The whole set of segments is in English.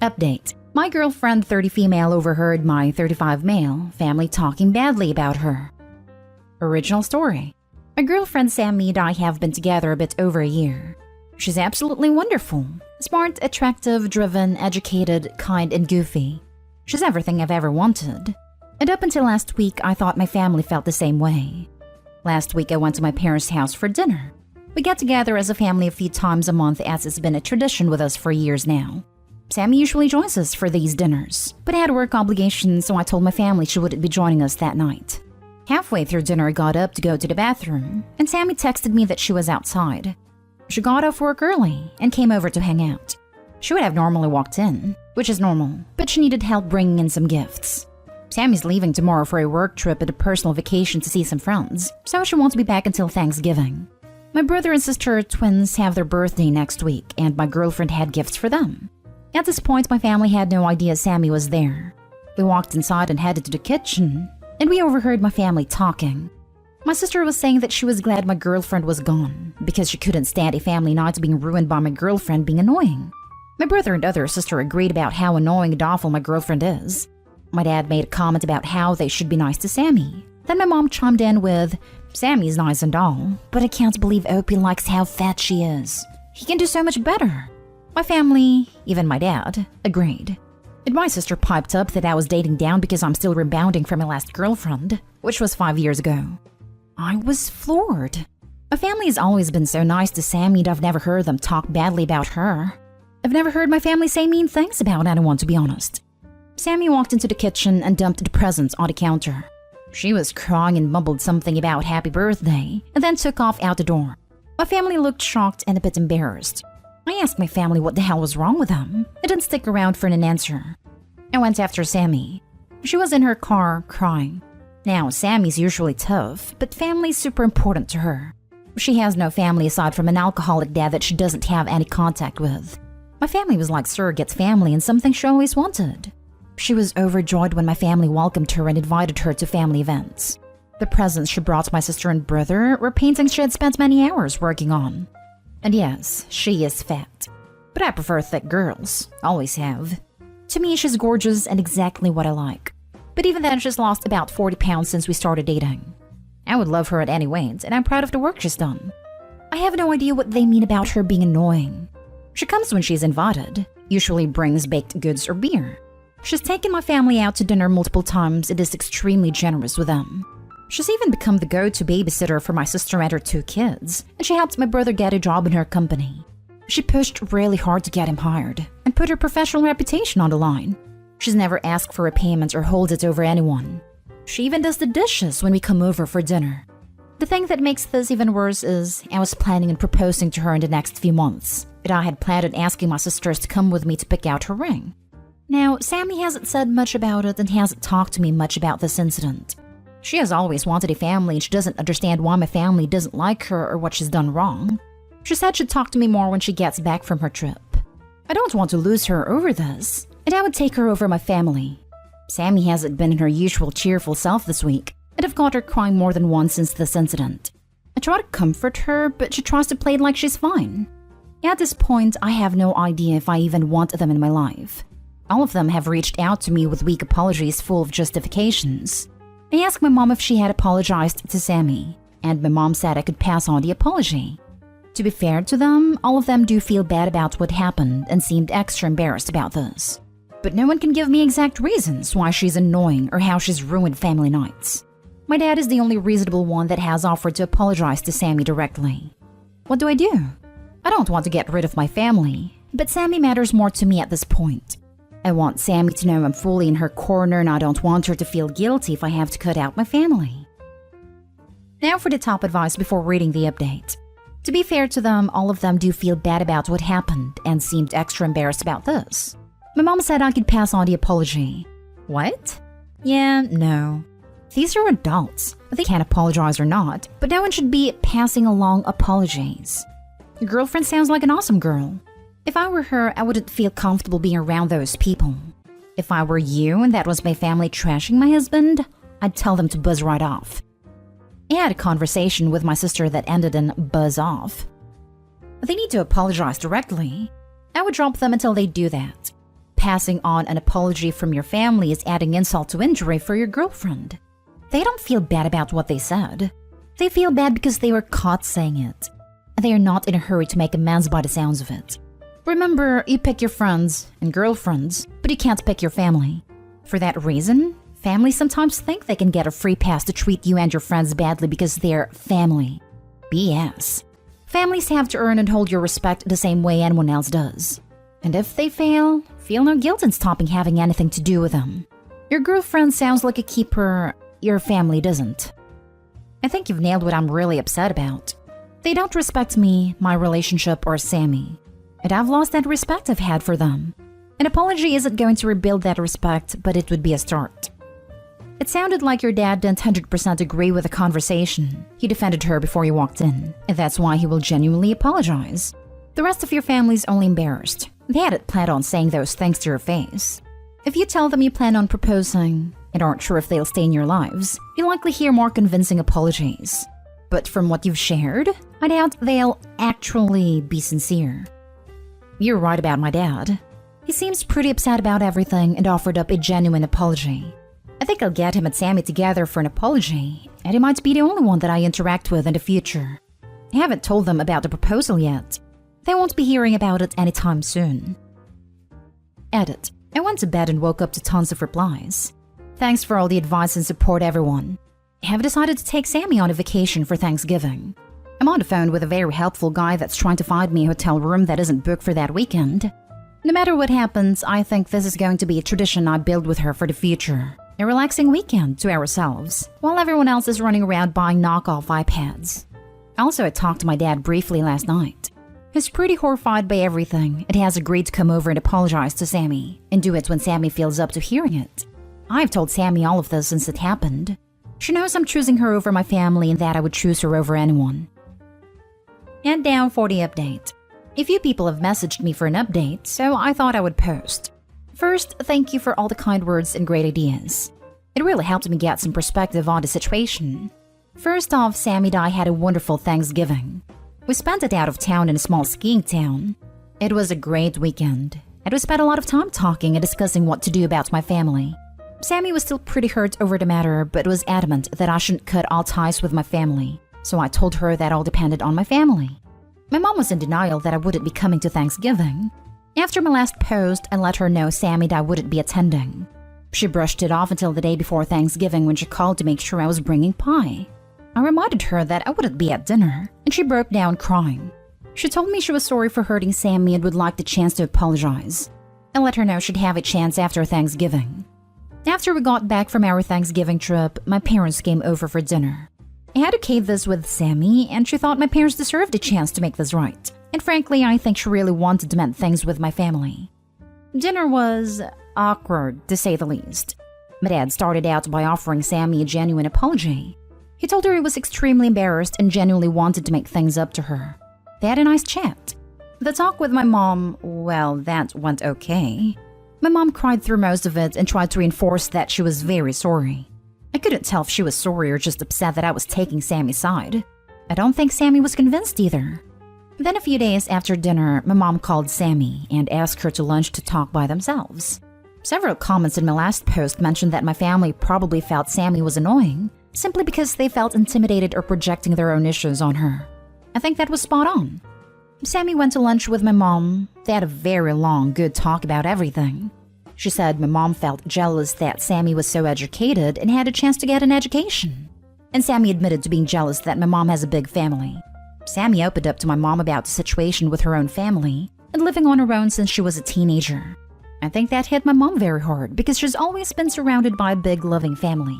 Update. My girlfriend 30 female overheard my 35 male family talking badly about her. Original story. My girlfriend Sammy and I have been together a bit over a year. She's absolutely wonderful. Smart, attractive, driven, educated, kind, and goofy. She's everything I've ever wanted. And up until last week, I thought my family felt the same way. Last week, I went to my parents' house for dinner. We get together as a family a few times a month, as it's been a tradition with us for years now. Sammy usually joins us for these dinners, but I had work obligations, so I told my family she wouldn't be joining us that night. Halfway through dinner, I got up to go to the bathroom, and Sammy texted me that she was outside. She got off work early and came over to hang out. She would have normally walked in, which is normal, but she needed help bringing in some gifts. Sammy's leaving tomorrow for a work trip and a personal vacation to see some friends, so she won't be back until Thanksgiving. My brother and sister twins have their birthday next week, and my girlfriend had gifts for them. At this point, my family had no idea Sammy was there. We walked inside and headed to the kitchen, and we overheard my family talking. My sister was saying that she was glad my girlfriend was gone, because she couldn't stand a family night being ruined by my girlfriend being annoying. My brother and other sister agreed about how annoying and awful my girlfriend is. My dad made a comment about how they should be nice to Sammy. Then my mom chimed in with, "Sammy's nice and all, but I can't believe Opie likes how fat she is. He can do so much better." My family, even my dad, agreed. And my sister piped up that I was dating down because I'm still rebounding from my last girlfriend, which was 5 years ago. I was floored. My family has always been so nice to Sammy, and I've never heard them talk badly about her. I've never heard my family say mean things about anyone, to be honest. Sammy walked into the kitchen and dumped the presents on the counter. She was crying and mumbled something about happy birthday, and then took off out the door. My family looked shocked and a bit embarrassed. I asked my family what the hell was wrong with them. I didn't stick around for an answer. I went after Sammy. She was in her car, crying. Now, Sammy's usually tough, but family's super important to her. She has no family aside from an alcoholic dad that she doesn't have any contact with. My family was like surrogate family and something she always wanted. She was overjoyed when my family welcomed her and invited her to family events. The presents she brought my sister and brother were paintings she had spent many hours working on. And yes, she is fat. But I prefer thick girls. Always have. To me, she's gorgeous and exactly what I like. But even then, she's lost about 40 pounds since we started dating. I would love her at any weight, and I'm proud of the work she's done. I have no idea what they mean about her being annoying. She comes when she's invited, usually brings baked goods or beer. She's taken my family out to dinner multiple times and is extremely generous with them. She's even become the go-to babysitter for my sister and her 2 kids, and she helped my brother get a job in her company. She pushed really hard to get him hired and put her professional reputation on the line. She's never asked for a payment or holds it over anyone. She even does the dishes when we come over for dinner. The thing that makes this even worse is I was planning on proposing to her in the next few months, and I had planned on asking my sisters to come with me to pick out her ring. Now, Sammy hasn't said much about it and hasn't talked to me much about this incident. She has always wanted a family and she doesn't understand why my family doesn't like her or what she's done wrong. She said she'd talk to me more when she gets back from her trip. I don't want to lose her over this, and I would take her over my family. Sammy hasn't been in her usual cheerful self this week, and I've got her crying more than once since this incident. I try to comfort her, but she tries to play it like she's fine. At this point, I have no idea if I even want them in my life. All of them have reached out to me with weak apologies full of justifications. I asked my mom if she had apologized to Sammy, and my mom said I could pass on the apology. To be fair to them, all of them do feel bad about what happened and seemed extra embarrassed about this. But no one can give me exact reasons why she's annoying or how she's ruined family nights. My dad is the only reasonable one that has offered to apologize to Sammy directly. What do? I don't want to get rid of my family, but Sammy matters more to me at this point. I want Sammy to know I'm fully in her corner and I don't want her to feel guilty if I have to cut out my family. Now for the top advice before reading the update. To be fair to them, all of them do feel bad about what happened and seemed extra embarrassed about this. My mom said I could pass on the apology. What? Yeah, no. These are adults. They can apologize or not, but no one should be passing along apologies. Your girlfriend sounds like an awesome girl. If I were her, I wouldn't feel comfortable being around those people. If I were you and that was my family trashing my husband, I'd tell them to buzz right off. I had a conversation with my sister that ended in buzz off. They need to apologize directly. I would drop them until they do that. passing on an apology from your family is adding insult to injury for your girlfriend. They don't feel bad about what they said. They feel bad because they were caught saying it. They are not in a hurry to make amends by the sounds of it. Remember, you pick your friends and girlfriends, but you can't pick your family. For that reason, families sometimes think they can get a free pass to treat you and your friends badly because they're family. BS. Families have to earn and hold your respect the same way anyone else does. And if they fail, feel no guilt in stopping having anything to do with them. Your girlfriend sounds like a keeper, your family doesn't. I think you've nailed what I'm really upset about. They don't respect me, my relationship, or Sammy. And I've lost that respect I've had for them. An apology isn't going to rebuild that respect, but it would be a start. It sounded like your dad didn't 100% agree with the conversation. He defended her before you walked in, and that's why he will genuinely apologize. The rest of your family's only embarrassed. They hadn't planned on saying those things to your face. If you tell them you plan on proposing and aren't sure if they'll stay in your lives, you'll likely hear more convincing apologies. But from what you've shared, I doubt they'll actually be sincere. You're right about my dad. He seems pretty upset about everything and offered up a genuine apology. I think I'll get him and Sammy together for an apology, and he might be the only one that I interact with in the future. I haven't told them about the proposal yet. They won't be hearing about it anytime soon. Edit. I went to bed and woke up to tons of replies. Thanks for all the advice and support, everyone. I have decided to take Sammy on a vacation for Thanksgiving. I'm on the phone with a very helpful guy that's trying to find me a hotel room that isn't booked for that weekend. No matter what happens, I think this is going to be a tradition I build with her for the future. A relaxing weekend to ourselves, while everyone else is running around buying knockoff iPads. Also, I talked to my dad briefly last night. He's pretty horrified by everything and has agreed to come over and apologize to Sammy, and do it when Sammy feels up to hearing it. I've told Sammy all of this since it happened. She knows I'm choosing her over my family and that I would choose her over anyone. And now for the update. A few people have messaged me for an update, so I thought I would post. First, thank you for all the kind words and great ideas. It really helped me get some perspective on the situation. First off, Sammy and I had a wonderful Thanksgiving. We spent it out of town in a small skiing town. It was a great weekend, and we spent a lot of time talking and discussing what to do about my family. Sammy was still pretty hurt over the matter, but was adamant that I shouldn't cut all ties with my family, so I told her that all depended on my family. My mom was in denial that I wouldn't be coming to Thanksgiving. After my last post, I let her know Sammy and I wouldn't be attending. She brushed it off until the day before Thanksgiving when she called to make sure I was bringing pie. I reminded her that I wouldn't be at dinner, and she broke down crying. She told me she was sorry for hurting Sammy and would like the chance to apologize. I let her know she'd have a chance after Thanksgiving. After we got back from our Thanksgiving trip, my parents came over for dinner. I had okayed this with Sammy, and she thought my parents deserved a chance to make this right. And frankly, I think she really wanted to mend things with my family. Dinner was awkward, to say the least. My dad started out by offering Sammy a genuine apology. He told her he was extremely embarrassed and genuinely wanted to make things up to her. They had a nice chat. The talk with my mom, well, that went okay. My mom cried through most of it and tried to reinforce that she was very sorry. I couldn't tell if she was sorry or just upset that I was taking Sammy's side. I don't think Sammy was convinced either. Then a few days after dinner, my mom called Sammy and asked her to lunch to talk by themselves. Several comments in my last post mentioned that my family probably felt Sammy was annoying, simply because they felt intimidated or projecting their own issues on her. I think that was spot on. Sammy went to lunch with my mom. They had a very long, good talk about everything. She said my mom felt jealous that Sammy was so educated and had a chance to get an education. And Sammy admitted to being jealous that my mom has a big family. Sammy opened up to my mom about the situation with her own family and living on her own since she was a teenager. I think that hit my mom very hard because she's always been surrounded by a big, loving family.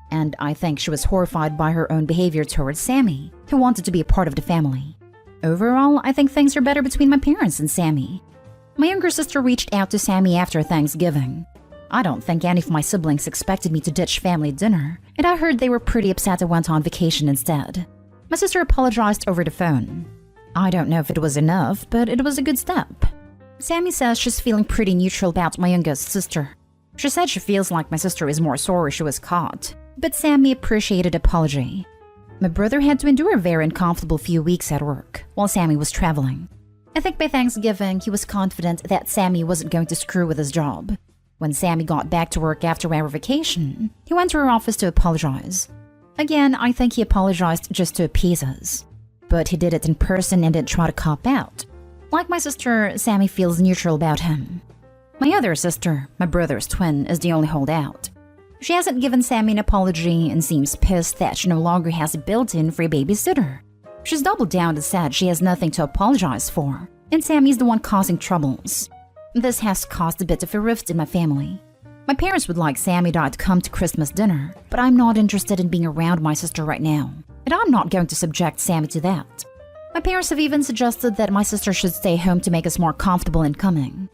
And I think she was horrified by her own behavior towards Sammy, who wanted to be a part of the family. Overall, I think things are better between my parents and Sammy. My younger sister reached out to Sammy after Thanksgiving. I don't think any of my siblings expected me to ditch family dinner, and I heard they were pretty upset I went on vacation instead. My sister apologized over the phone. I don't know if it was enough, but it was a good step. Sammy says she's feeling pretty neutral about my youngest sister. She said she feels like my sister is more sorry she was caught, but Sammy appreciated apology. My brother had to endure a very uncomfortable few weeks at work while Sammy was traveling. I think by Thanksgiving, he was confident that Sammy wasn't going to screw with his job. When Sammy got back to work after our vacation, he went to her office to apologize. Again, I think he apologized just to appease us. But he did it in person and didn't try to cop out. Like my sister, Sammy feels neutral about him. My other sister, my brother's twin, is the only holdout. She hasn't given Sammy an apology and seems pissed that she no longer has a built-in free babysitter. She's doubled down and said she has nothing to apologize for, and Sammy's the one causing troubles. This has caused a bit of a rift in my family. My parents would like Sammy to come to Christmas dinner, but I'm not interested in being around my sister right now, and I'm not going to subject Sammy to that. My parents have even suggested that my sister should stay home to make us more comfortable in coming.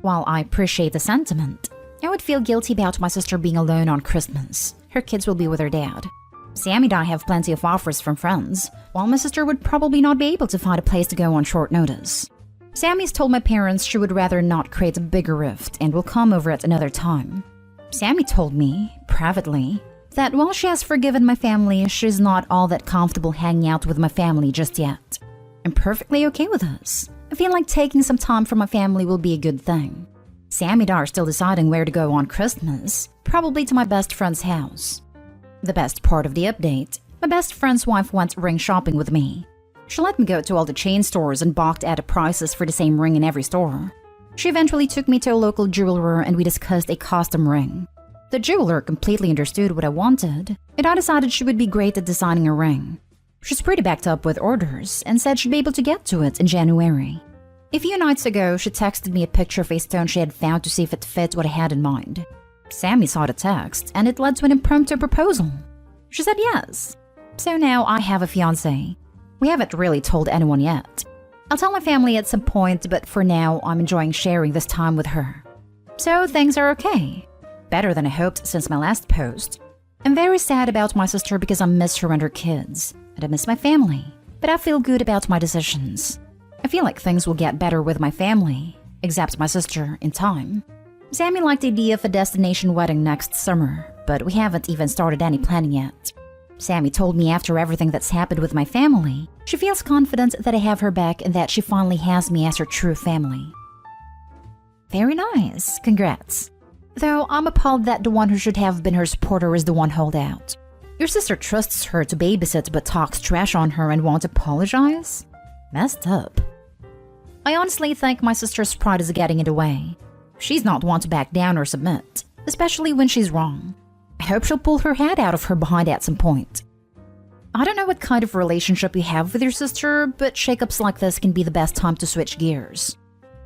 While I appreciate the sentiment, I would feel guilty about my sister being alone on Christmas. Her kids will be with her dad. Sammy and I have plenty of offers from friends, while my sister would probably not be able to find a place to go on short notice. Sammy's told my parents she would rather not create a bigger rift and will come over at another time. Sammy told me, privately, that while she has forgiven my family, she's not all that comfortable hanging out with my family just yet. I'm perfectly okay with this. I feel like taking some time from my family will be a good thing. Sammy and I are still deciding where to go on Christmas, probably to my best friend's house. The best part of the update, my best friend's wife went ring shopping with me. She let me go to all the chain stores and balked at the prices for the same ring in every store. She eventually took me to a local jeweler and we discussed a custom ring. The jeweler completely understood what I wanted, and I decided she would be great at designing a ring. She's pretty backed up with orders and said she'd be able to get to it in January. A few nights ago, she texted me a picture of a stone she had found to see if it fit what I had in mind. Sammy saw the text, and it led to an impromptu proposal. She said yes. So now I have a fiancé. We haven't really told anyone yet. I'll tell my family at some point, but for now, I'm enjoying sharing this time with her. So things are okay. Better than I hoped since my last post. I'm very sad about my sister because I miss her and her kids, and I miss my family, but I feel good about my decisions. I feel like things will get better with my family, except my sister, in time. Sammy liked the idea of a destination wedding next summer, but we haven't even started any planning yet. Sammy told me after everything that's happened with my family, she feels confident that I have her back and that she finally has me as her true family. Very nice, congrats. Though I'm appalled that the one who should have been her supporter is the one holdout. Your sister trusts her to babysit but talks trash on her and won't apologize? Messed up. I honestly think my sister's pride is getting in the way. She's not one to back down or submit, especially when she's wrong. I hope she'll pull her head out of her behind at some point. I don't know what kind of relationship you have with your sister, but shakeups like this can be the best time to switch gears.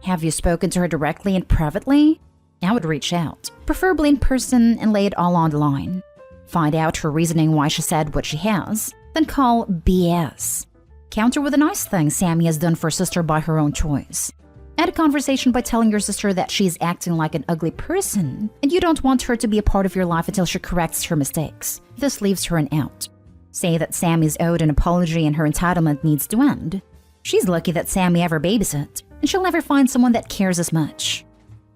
Have you spoken to her directly and privately? I would reach out, preferably in person, and lay it all on the line. Find out her reasoning why she said what she has, then call BS. Counter with a nice thing Sammy has done for sister by her own choice. Add a conversation by telling your sister that she's acting like an ugly person, and you don't want her to be a part of your life until she corrects her mistakes. This leaves her an out. Say that Sammy's owed an apology and her entitlement needs to end. She's lucky that Sammy ever babysit, and she'll never find someone that cares as much.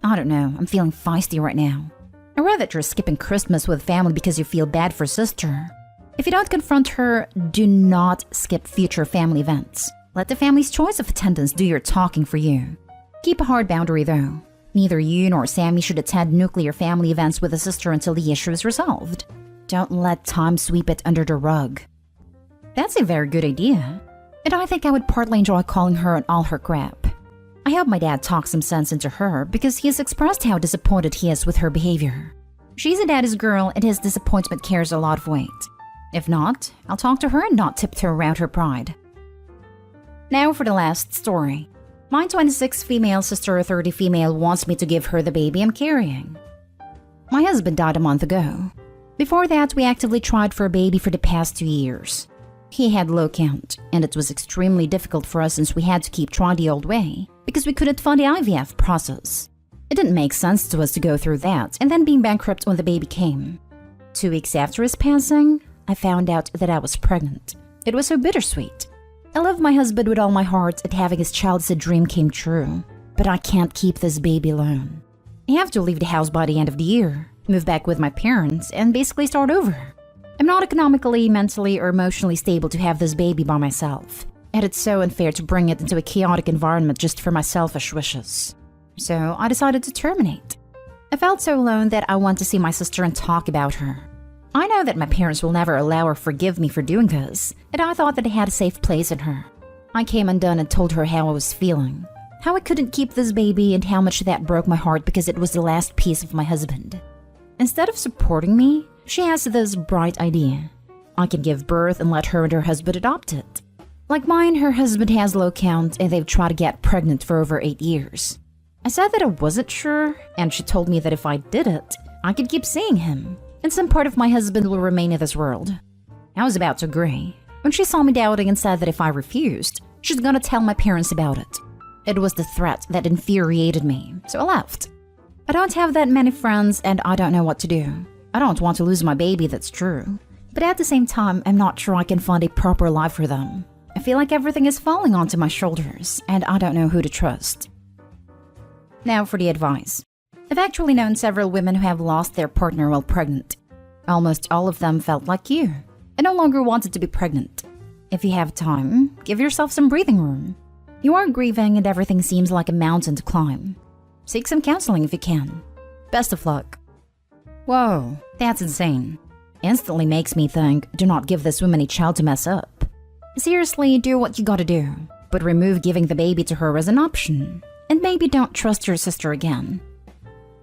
I don't know, I'm feeling feisty right now. I read that you're skipping Christmas with family because you feel bad for sister. If you don't confront her, do not skip future family events. Let the family's choice of attendance do your talking for you. Keep a hard boundary though. Neither you nor Sammy should attend nuclear family events with a sister until the issue is resolved. Don't let time sweep it under the rug. That's a very good idea. And I think I would partly enjoy calling her on all her crap. I hope my dad talks some sense into her because he has expressed how disappointed he is with her behavior. She's a daddy's girl and his disappointment carries a lot of weight. If not, I'll talk to her and not tiptoe around her pride. Now for the last story. My 26 female sister, 30 female, wants me to give her the baby I'm carrying. My husband died a month ago. Before that, we actively tried for a baby for the past 2 years. He had low count, and it was extremely difficult for us since we had to keep trying the old way because we couldn't fund the IVF process. It didn't make sense to us to go through that and then being bankrupt when the baby came. 2 weeks after his passing, I found out that I was pregnant. It was so bittersweet. I love my husband with all my heart, and having his child as a dream came true. But I can't keep this baby alone. I have to leave the house by the end of the year, move back with my parents, and basically start over. I'm not economically, mentally, or emotionally stable to have this baby by myself. and it's so unfair to bring it into a chaotic environment just for my selfish wishes. So I decided to terminate. I felt so alone that I wanted to see my sister and talk about her. I know that my parents will never allow or forgive me for doing this, and I thought that I had a safe place in her. I came undone and told her how I was feeling, how I couldn't keep this baby, and how much that broke my heart because it was the last piece of my husband. Instead of supporting me, she has this bright idea. I can give birth and let her and her husband adopt it. Like mine, her husband has low count and they've tried to get pregnant for over 8 years. I said that I wasn't sure, and she told me that if I did it, I could keep seeing him, and some part of my husband will remain in this world. I was about to agree, when she saw me doubting and said that if I refused, she's gonna tell my parents about it. It was the threat that infuriated me, so I left. I don't have that many friends and I don't know what to do. I don't want to lose my baby, that's true. But at the same time, I'm not sure I can find a proper life for them. I feel like everything is falling onto my shoulders and I don't know who to trust. Now for the advice. I've actually known several women who have lost their partner while pregnant. Almost all of them felt like you and no longer wanted to be pregnant. If you have time, give yourself some breathing room. You are grieving and everything seems like a mountain to climb. Seek some counseling if you can. Best of luck. Whoa, that's insane. Instantly makes me think, do not give this woman a child to mess up. Seriously, do what you gotta do, but remove giving the baby to her as an option. And maybe don't trust your sister again.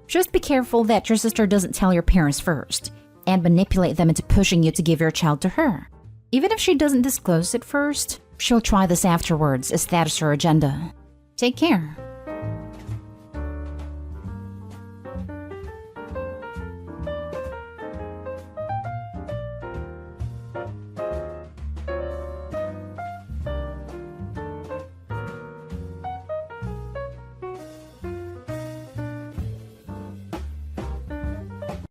Just be careful that your sister doesn't tell your parents first, and manipulate them into pushing you to give your child to her. Even if she doesn't disclose it first, she'll try this afterwards as that is her agenda. Take care.